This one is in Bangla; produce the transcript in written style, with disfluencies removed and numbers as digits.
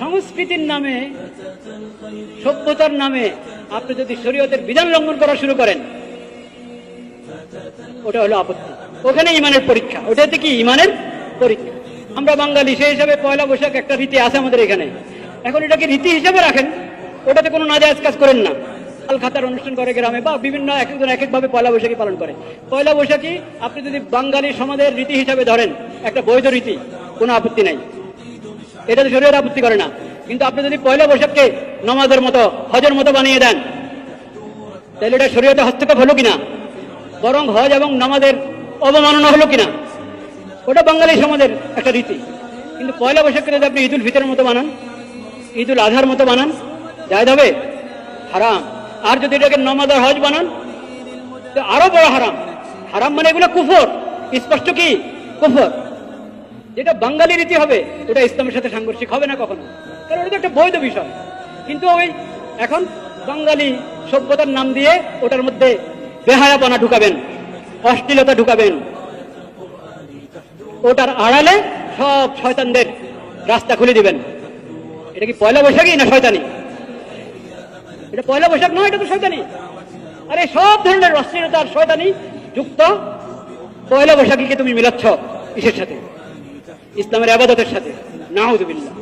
সংস্কৃতির নামে, সভ্যতার নামে আপনি যদি শরীয়তের বিধান লঙ্ঘন করা শুরু করেন, ওটা হলো আপত্তি। ওখানে ইমানের পরীক্ষা, ওটাতে কি ইমানের পরীক্ষা। আমরা বাঙালি, সেই হিসাবে পয়লা বৈশাখ একটা রীতি আছে আমাদের এখানে। এখন এটাকে রীতি হিসাবে রাখেন, ওটাতে কোনো নাজায়েজ কাজ করেন না। আল খাতার অনুষ্ঠান করে গ্রামে, বা বিভিন্ন এক একজন এক একভাবে পয়লা বৈশাখী পালন করে। পয়লা বৈশাখী আপনি যদি বাঙালি সমাজের রীতি হিসাবে ধরেন, একটা বৈধ রীতি, কোনো আপত্তি নাই, এটাতে শরীয়ত আপত্তি করে না। কিন্তু আপনি যদি পয়লা বৈশাখকে নামাজের মতো, হজের মতো বানিয়ে দেন, তাহলে এটা শরীয়তে হস্তক্ষেপ হলো কিনা? বরং হজ এবং নামাজের অবমাননা হলো কিনা? ওটা বাঙালি সমাজের একটা রীতি। কিন্তু পয়লা বৈশাখকে যদি আপনি ঈদুল ফিতরের মতো বানান, ঈদুল আজহার মতো বানান, জায়েজ হবে? হারাম। আর যদি এটাকে নামাজ আর হজ বানান, তো আরো বড় হারাম। হারাম মানে এগুলো কুফর, স্পষ্ট কি কুফর। যেটা বাঙালি রীতি হবে, ওটা ইসলামের সাথে সাংঘর্ষিক হবে না কখনো, কারণ ওটা একটা বৈধ বিষয়। কিন্তু ওই এখন বাঙালি সভ্যতার নাম দিয়ে ওটার মধ্যে বেহায়াপনা ঢুকাবেন, অশ্লীলতা ঢুকাবেন, ওটার আড়ালে সব শয়তানদের রাস্তা খুলে দিবেন। এটা কি পয়লা বৈশাখী না শয়তানি? এটা পয়লা বৈশাখ নয়, এটা তো শয়তানি। আরে সব ধরনের অশ্লীলতা আর শয়তানি যুক্ত পয়লা বৈশাখীকে তুমি মিলাচ্ছ কিসের সাথে? ইসলামের ইবাদতের সাথে। নাউযুবিল্লাহ।